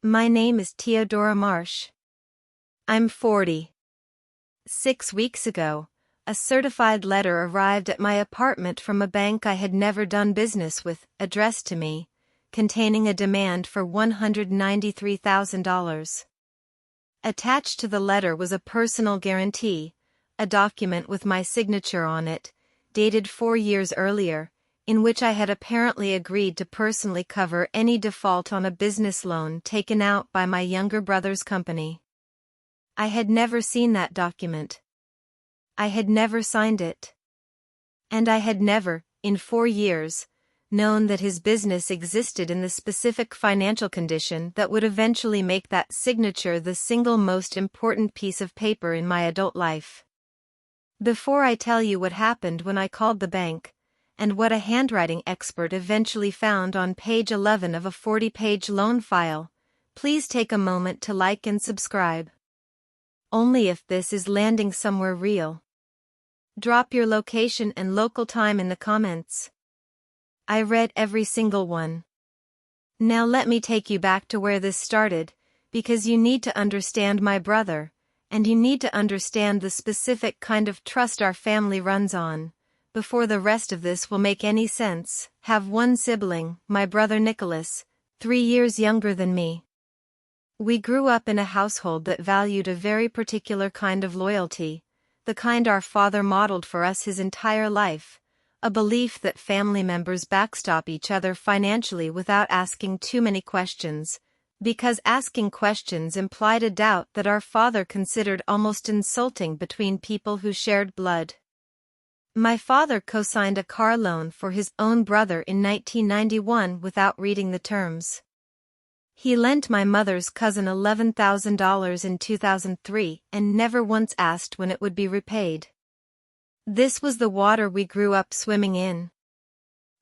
My name is Theodora Marsh. I'm 40. 6 weeks ago, a certified letter arrived at my apartment from a bank I had never done business with, addressed to me, containing a demand for $193,000. Attached to the letter was a personal guarantee, a document with my signature on it, dated 4 years earlier, in which I had apparently agreed to personally cover any default on a business loan taken out by my younger brother's company. I had never seen that document. I had never signed it. And I had never, in 4 years, known that his business existed in the specific financial condition that would eventually make that signature the single most important piece of paper in my adult life. Before I tell you what happened when I called the bank, and what a handwriting expert eventually found on page 11 of a 40-page loan file, please take a moment to like and subscribe. Only if this is landing somewhere real. Drop your location and local time in the comments. I read every single one. Now let me take you back to where this started, because you need to understand my brother, and you need to understand the specific kind of trust our family runs on. Before the rest of this will make any sense, have one sibling, my brother Nicholas, 3 years younger than me. We grew up in a household that valued a very particular kind of loyalty, the kind our father modeled for us his entire life, a belief that family members backstop each other financially without asking too many questions, because asking questions implied a doubt that our father considered almost insulting between people who shared blood. My father co-signed a car loan for his own brother in 1991 without reading the terms. He lent my mother's cousin $11,000 in 2003 and never once asked when it would be repaid. This was the water we grew up swimming in.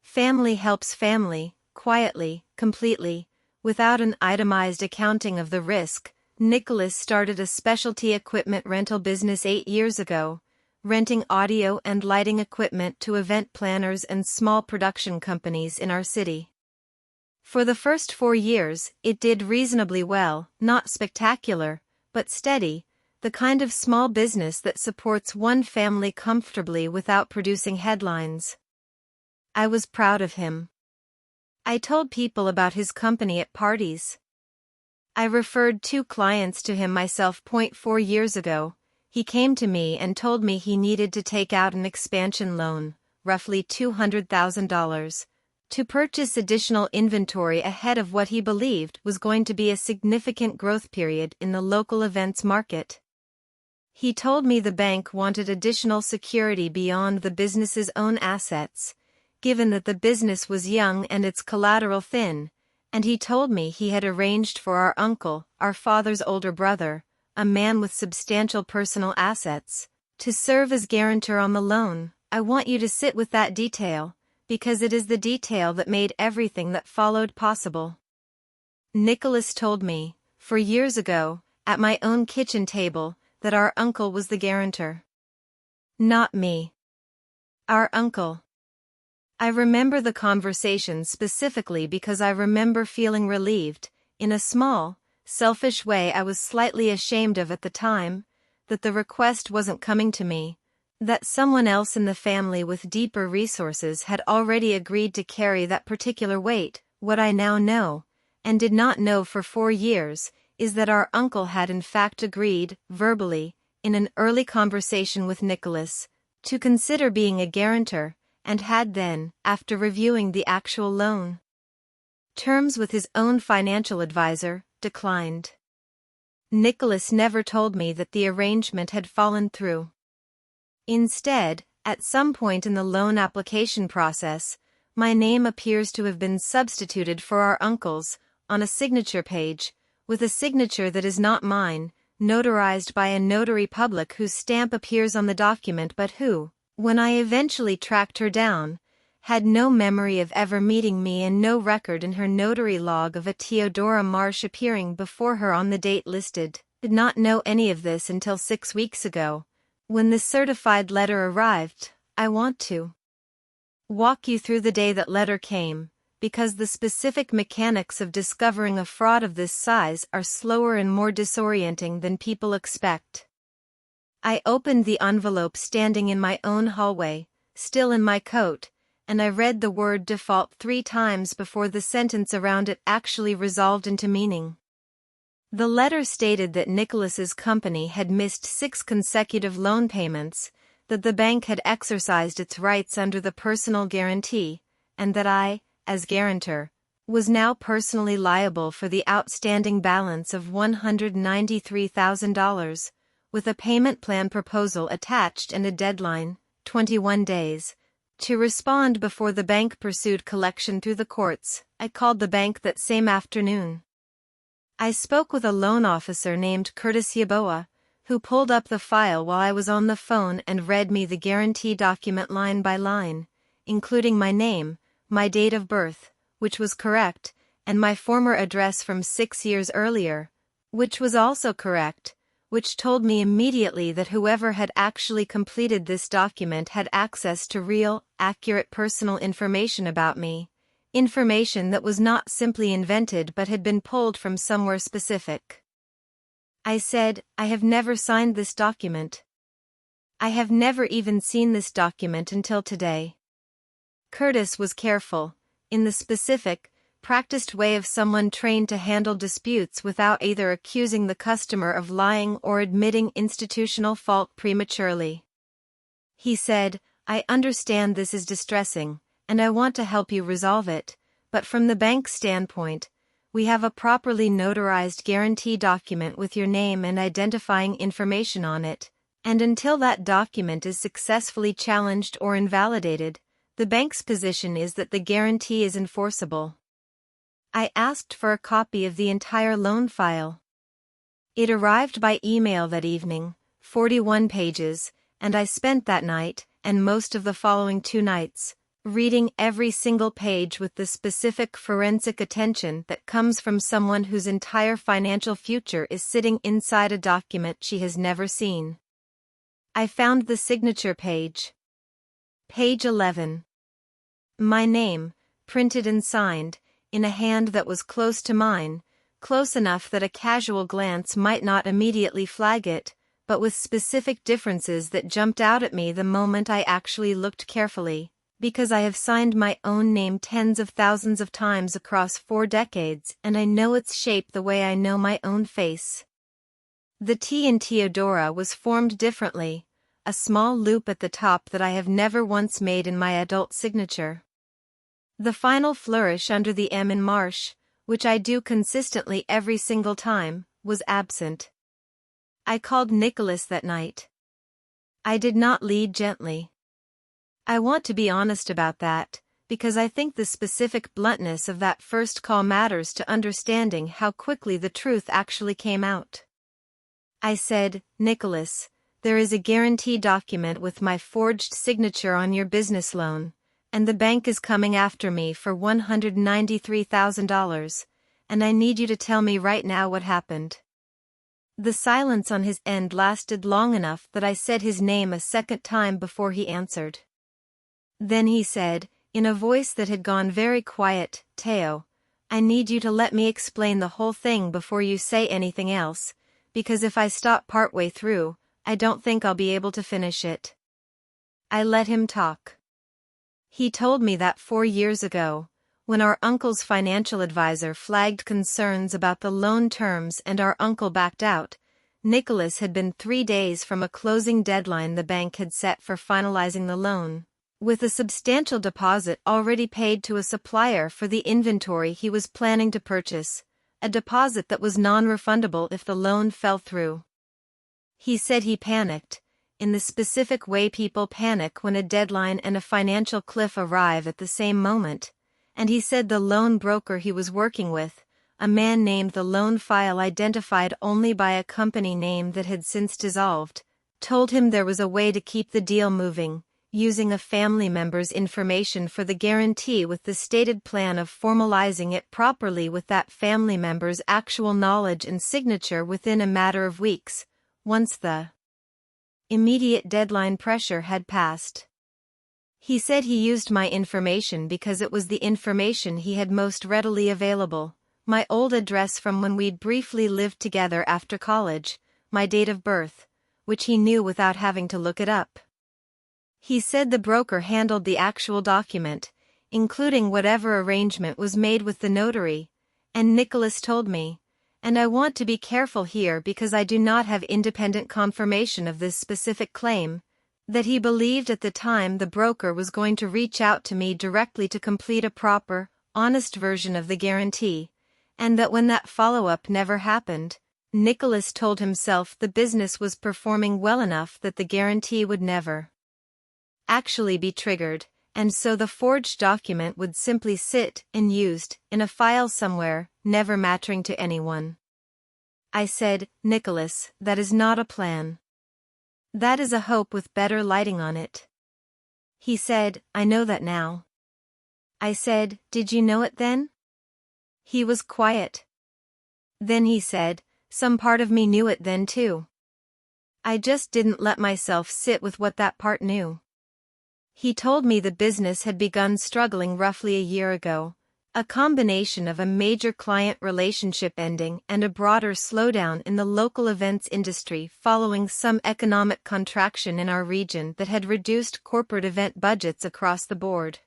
Family helps family, quietly, completely, without an itemized accounting of the risk. Nicholas started a specialty equipment rental business 8 years ago, renting audio and lighting equipment to event planners and small production companies in our city. For the first 4 years, it did reasonably well, not spectacular, but steady, the kind of small business that supports one family comfortably without producing headlines. I was proud of him. I told people about his company at parties. I referred 2 clients to him myself. 4 years ago, he came to me and told me he needed to take out an expansion loan, roughly $200,000, to purchase additional inventory ahead of what he believed was going to be a significant growth period in the local events market. He told me the bank wanted additional security beyond the business's own assets, given that the business was young and its collateral thin, and he told me he had arranged for our uncle, our father's older brother, a man with substantial personal assets, to serve as guarantor on the loan. I want you to sit with that detail, because it is the detail that made everything that followed possible. Nicholas told me, 4 years ago, at my own kitchen table, that our uncle was the guarantor. Not me. Our uncle. I remember the conversation specifically because I remember feeling relieved, in a small, selfish way I was slightly ashamed of at the time, that the request wasn't coming to me, that someone else in the family with deeper resources had already agreed to carry that particular weight. What I now know, and did not know for 4 years, is that our uncle had in fact agreed, verbally, in an early conversation with Nicholas, to consider being a guarantor, and had then, after reviewing the actual loan terms with his own financial advisor, declined. Nicholas never told me that the arrangement had fallen through. Instead, at some point in the loan application process, my name appears to have been substituted for our uncle's, on a signature page, with a signature that is not mine, notarized by a notary public whose stamp appears on the document but who, when I eventually tracked her down, had no memory of ever meeting me and no record in her notary log of a Theodora Marsh appearing before her on the date listed. Did not know any of this until 6 weeks ago, when the certified letter arrived. I want to walk you through the day that letter came, because the specific mechanics of discovering a fraud of this size are slower and more disorienting than people expect. I opened the envelope standing in my own hallway, still in my coat, and I read the word default 3 times before the sentence around it actually resolved into meaning. The letter stated that Nicholas's company had missed 6 consecutive loan payments, that the bank had exercised its rights under the personal guarantee, and that I, as guarantor, was now personally liable for the outstanding balance of $193,000, with a payment plan proposal attached and a deadline, 21 days, to respond before the bank pursued collection through the courts. I called the bank that same afternoon. I spoke with a loan officer named Curtis Yaboa, who pulled up the file while I was on the phone and read me the guarantee document line by line, including my name, my date of birth, which was correct, and my former address from 6 years earlier, which was also correct, which told me immediately that whoever had actually completed this document had access to real, accurate personal information about me, information that was not simply invented but had been pulled from somewhere specific. I said, "I have never signed this document. I have never even seen this document until today." Curtis was careful, in the specific, practiced way of someone trained to handle disputes without either accusing the customer of lying or admitting institutional fault prematurely. He said, "I understand this is distressing, and I want to help you resolve it, but from the bank's standpoint, we have a properly notarized guarantee document with your name and identifying information on it, and until that document is successfully challenged or invalidated, the bank's position is that the guarantee is enforceable." I asked for a copy of the entire loan file. It arrived by email that evening, 41 pages, and I spent that night, and most of the following 2 nights, reading every single page with the specific forensic attention that comes from someone whose entire financial future is sitting inside a document she has never seen. I found the signature page. Page 11. My name, printed and signed, in a hand that was close to mine, close enough that a casual glance might not immediately flag it, but with specific differences that jumped out at me the moment I actually looked carefully, because I have signed my own name tens of thousands of times across 4 decades and I know its shape the way I know my own face. The T in Theodora was formed differently, a small loop at the top that I have never once made in my adult signature. The final flourish under the M in Marsh, which I do consistently every single time, was absent. I called Nicholas that night. I did not lead gently. I want to be honest about that, because I think the specific bluntness of that first call matters to understanding how quickly the truth actually came out. I said, "Nicholas, there is a guarantee document with my forged signature on your business loan, and the bank is coming after me for $193,000, and I need you to tell me right now what happened." The silence on his end lasted long enough that I said his name a second time before he answered. Then he said, in a voice that had gone very quiet, "Teo, I need you to let me explain the whole thing before you say anything else, because if I stop partway through, I don't think I'll be able to finish it." I let him talk. He told me that 4 years ago, when our uncle's financial advisor flagged concerns about the loan terms and our uncle backed out, Nicholas had been 3 days from a closing deadline the bank had set for finalizing the loan, with a substantial deposit already paid to a supplier for the inventory he was planning to purchase, a deposit that was non-refundable if the loan fell through. He said he panicked, in the specific way people panic when a deadline and a financial cliff arrive at the same moment, and he said the loan broker he was working with, a man named the loan file identified only by a company name that had since dissolved, told him there was a way to keep the deal moving, using a family member's information for the guarantee with the stated plan of formalizing it properly with that family member's actual knowledge and signature within a matter of weeks, once the immediate deadline pressure had passed. He said he used my information because it was the information he had most readily available: my old address from when we'd briefly lived together after college, my date of birth, which he knew without having to look it up. He said the broker handled the actual document, including whatever arrangement was made with the notary, and Nicholas told me, and I want to be careful here because I do not have independent confirmation of this specific claim, that he believed at the time the broker was going to reach out to me directly to complete a proper, honest version of the guarantee, and that when that follow-up never happened, Nicholas told himself the business was performing well enough that the guarantee would never actually be triggered, and so the forged document would simply sit unused in a file somewhere, never mattering to anyone. I said, Nicholas, that is not a plan. That is a hope with better lighting on it. He said, I know that now. I said, did you know it then? He was quiet. Then he said, some part of me knew it then too. I just didn't let myself sit with what that part knew. He told me the business had begun struggling roughly a year ago, a combination of a major client relationship ending and a broader slowdown in the local events industry following some economic contraction in our region that had reduced corporate event budgets across the board.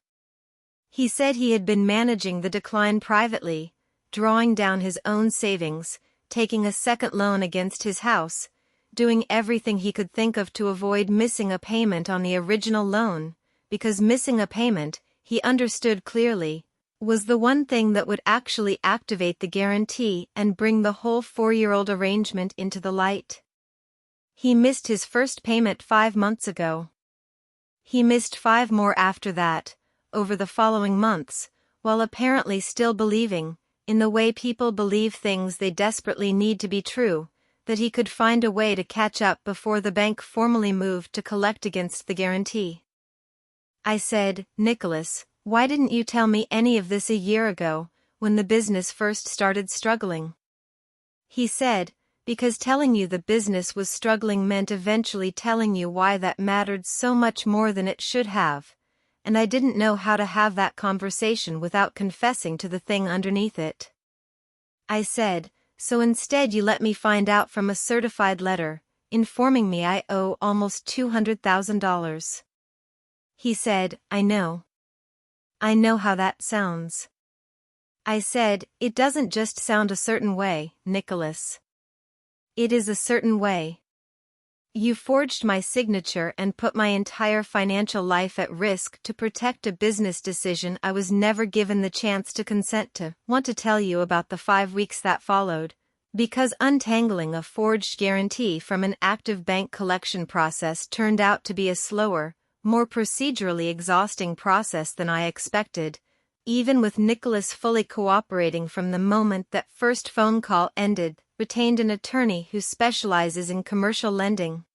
He said he had been managing the decline privately, drawing down his own savings, taking a second loan against his house, doing everything he could think of to avoid missing a payment on the original loan, because missing a payment, he understood clearly, was the one thing that would actually activate the guarantee and bring the whole 4-year-old arrangement into the light. He missed his first payment 5 months ago. He missed 5 more after that, over the following months, while apparently still believing, in the way people believe things they desperately need to be true, that he could find a way to catch up before the bank formally moved to collect against the guarantee. I said, Nicholas, why didn't you tell me any of this a year ago, when the business first started struggling? He said, because telling you the business was struggling meant eventually telling you why that mattered so much more than it should have, and I didn't know how to have that conversation without confessing to the thing underneath it. I said, so instead you let me find out from a certified letter, informing me I owe almost $200,000. He said, I know. I know how that sounds. I said, it doesn't just sound a certain way, Nicholas. It is a certain way. You forged my signature and put my entire financial life at risk to protect a business decision I was never given the chance to consent to. Want to tell you about the 5 weeks that followed, because untangling a forged guarantee from an active bank collection process turned out to be a slower, more procedurally exhausting process than I expected, even with Nicholas fully cooperating from the moment that first phone call ended, retained an attorney who specializes in commercial lending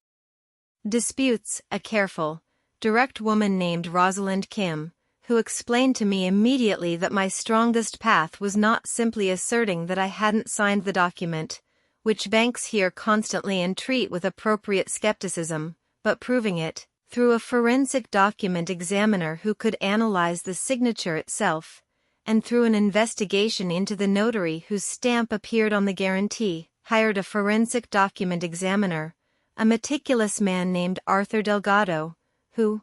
disputes, a careful, direct woman named Rosalind Kim, who explained to me immediately that my strongest path was not simply asserting that I hadn't signed the document, which banks here constantly entreat with appropriate skepticism, but proving it, through a forensic document examiner who could analyze the signature itself, and through an investigation into the notary whose stamp appeared on the guarantee, hired a forensic document examiner, a meticulous man named Arthur Delgado, who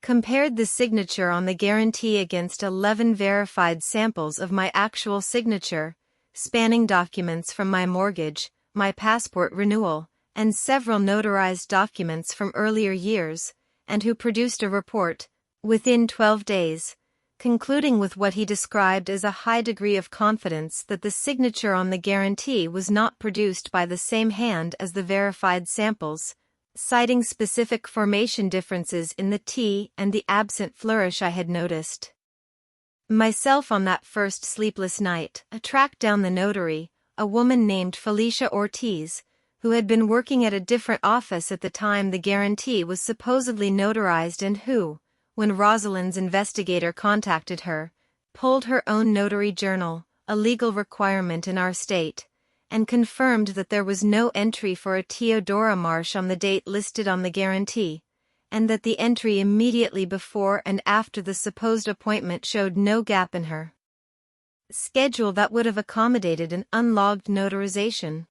compared the signature on the guarantee against 11 verified samples of my actual signature, spanning documents from my mortgage, my passport renewal, and several notarized documents from earlier years, and who produced a report, within 12 days, concluding with what he described as a high degree of confidence that the signature on the guarantee was not produced by the same hand as the verified samples, citing specific formation differences in the T and the absent flourish I had noticed. Myself on that first sleepless night, tracked down the notary, a woman named Felicia Ortiz, who had been working at a different office at the time the guarantee was supposedly notarized and who, when Rosalind's investigator contacted her, pulled her own notary journal, a legal requirement in our state, and confirmed that there was no entry for a Teodora Marsh on the date listed on the guarantee, and that the entry immediately before and after the supposed appointment showed no gap in her schedule that would have accommodated an unlogged notarization.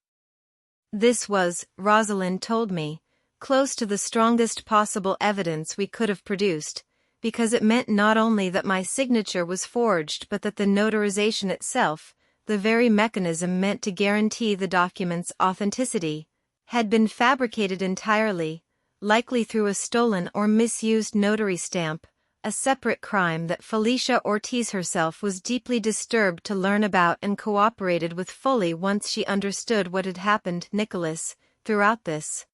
This was, Rosalind told me, close to the strongest possible evidence we could have produced, because it meant not only that my signature was forged but that the notarization itself, the very mechanism meant to guarantee the document's authenticity, had been fabricated entirely, likely through a stolen or misused notary stamp, a separate crime that Felicia Ortiz herself was deeply disturbed to learn about and cooperated with fully once she understood what had happened. Nicholas, throughout this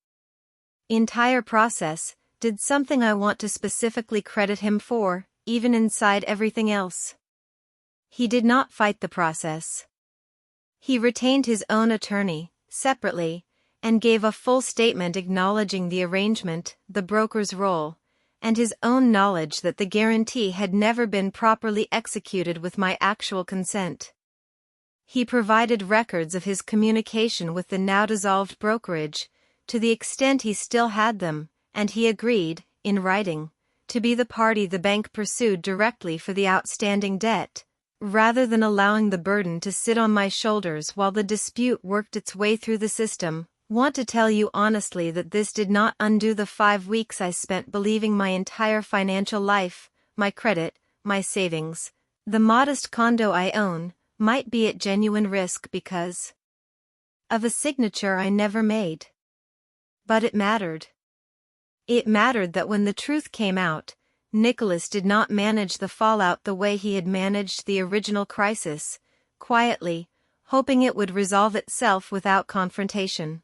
entire process, did something I want to specifically credit him for, even inside everything else. He did not fight the process. He retained his own attorney, separately, and gave a full statement acknowledging the arrangement, the broker's role, and his own knowledge that the guarantee had never been properly executed with my actual consent. He provided records of his communication with the now-dissolved brokerage, to the extent he still had them, and he agreed, in writing, to be the party the bank pursued directly for the outstanding debt, rather than allowing the burden to sit on my shoulders while the dispute worked its way through the system. Want to tell you honestly that this did not undo the 5 weeks I spent believing my entire financial life, my credit, my savings, the modest condo I own, might be at genuine risk because of a signature I never made. But it mattered. It mattered that when the truth came out, Nicholas did not manage the fallout the way he had managed the original crisis, quietly, hoping it would resolve itself without confrontation.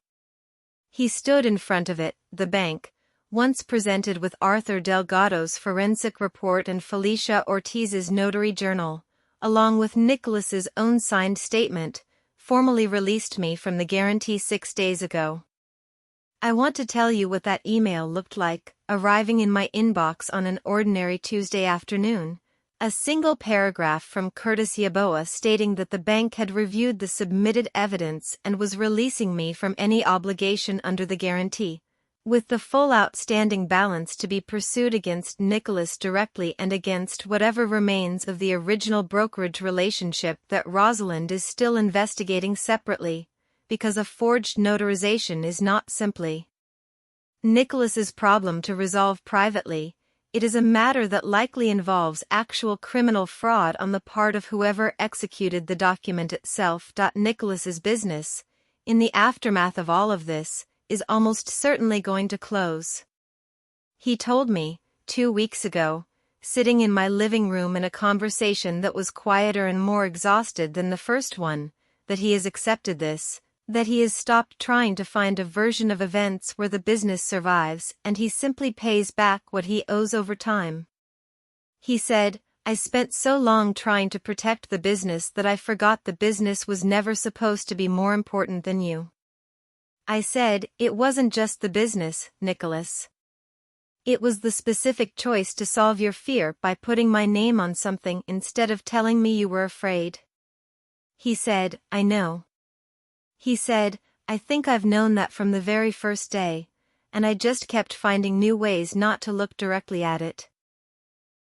He stood in front of it, the bank, once presented with Arthur Delgado's forensic report and Felicia Ortiz's notary journal, along with Nicholas's own signed statement, formally released me from the guarantee 6 days ago. I want to tell you what that email looked like, arriving in my inbox on an ordinary Tuesday afternoon. A single paragraph from Curtis Yaboa stating that the bank had reviewed the submitted evidence and was releasing me from any obligation under the guarantee, with the full outstanding balance to be pursued against Nicholas directly and against whatever remains of the original brokerage relationship that Rosalind is still investigating separately, because a forged notarization is not simply Nicholas's problem to resolve privately. It is a matter that likely involves actual criminal fraud on the part of whoever executed the document itself. Nicholas's business, in the aftermath of all of this, is almost certainly going to close. He told me, 2 weeks ago, sitting in my living room in a conversation that was quieter and more exhausted than the first one, that he has accepted this, that he has stopped trying to find a version of events where the business survives and he simply pays back what he owes over time. He said, I spent so long trying to protect the business that I forgot the business was never supposed to be more important than you. I said, it wasn't just the business, Nicholas. It was the specific choice to solve your fear by putting my name on something instead of telling me you were afraid. He said, I know. He said, I think I've known that from the very first day, and I just kept finding new ways not to look directly at it.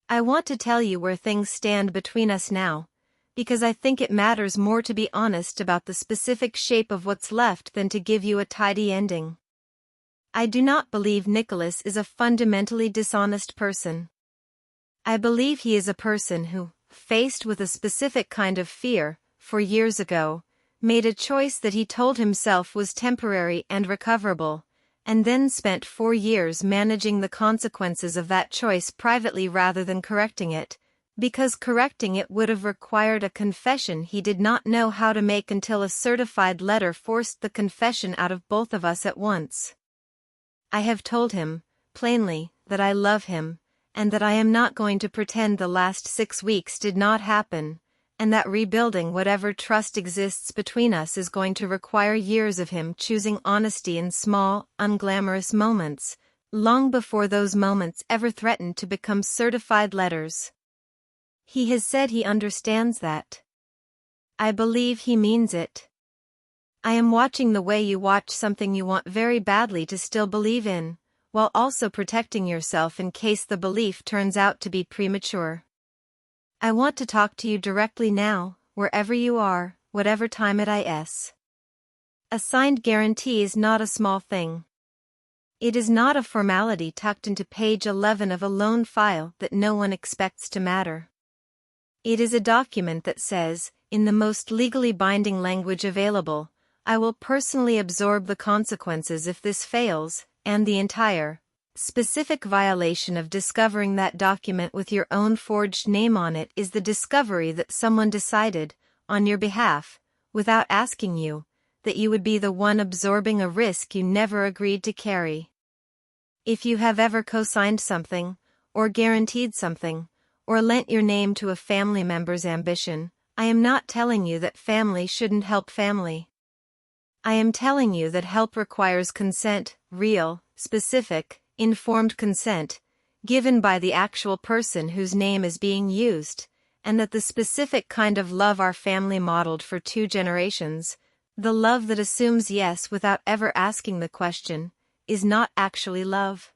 I want to tell you where things stand between us now, because I think it matters more to be honest about the specific shape of what's left than to give you a tidy ending. I do not believe Nicholas is a fundamentally dishonest person. I believe he is a person who, faced with a specific kind of fear, 4 years ago, made a choice that he told himself was temporary and recoverable, and then spent 4 years managing the consequences of that choice privately rather than correcting it, because correcting it would have required a confession he did not know how to make until a certified letter forced the confession out of both of us at once. I have told him, plainly, that I love him, and that I am not going to pretend the last 6 weeks did not happen, and that rebuilding whatever trust exists between us is going to require years of him choosing honesty in small, unglamorous moments, long before those moments ever threaten to become certified letters. He has said he understands that. I believe he means it. I am watching the way you watch something you want very badly to still believe in, while also protecting yourself in case the belief turns out to be premature. I want to talk to you directly now, wherever you are, whatever time it is. A signed guarantee is not a small thing. It is not a formality tucked into page 11 of a loan file that no one expects to matter. It is a document that says, in the most legally binding language available, I will personally absorb the consequences if this fails, and the entire, specific violation of discovering that document with your own forged name on it is the discovery that someone decided, on your behalf, without asking you, that you would be the one absorbing a risk you never agreed to carry. If you have ever co-signed something, or guaranteed something, or lent your name to a family member's ambition, I am not telling you that family shouldn't help family. I am telling you that help requires consent, real, specific, informed consent, given by the actual person whose name is being used, and that the specific kind of love our family modeled for 2 generations, the love that assumes yes without ever asking the question, is not actually love.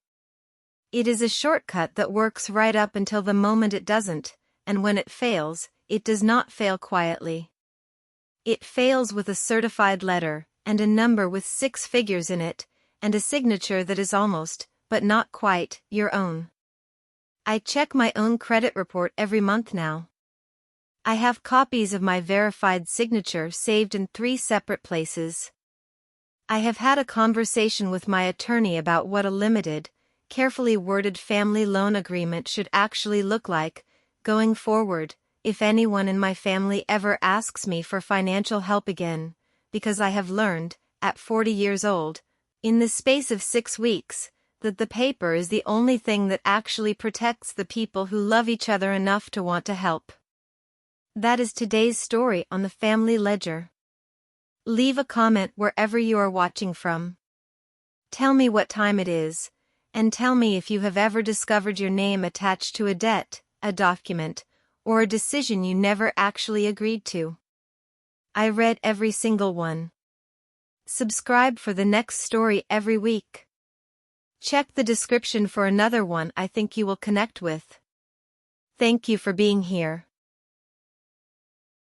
It is a shortcut that works right up until the moment it doesn't, and when it fails, it does not fail quietly. It fails with a certified letter, and a number with 6 figures in it, and a signature that is almost, but not quite, your own. I check my own credit report every month now. I have copies of my verified signature saved in 3 separate places. I have had a conversation with my attorney about what a limited, carefully worded family loan agreement should actually look like, going forward, if anyone in my family ever asks me for financial help again, because I have learned, at 40 years old, in the space of 6 weeks, that the paper is the only thing that actually protects the people who love each other enough to want to help. That is today's story on the Family Ledger. Leave a comment wherever you are watching from. Tell me what time it is, and tell me if you have ever discovered your name attached to a debt, a document, or a decision you never actually agreed to. I read every single one. Subscribe for the next story every week. Check the description for another one I think you will connect with. Thank you for being here.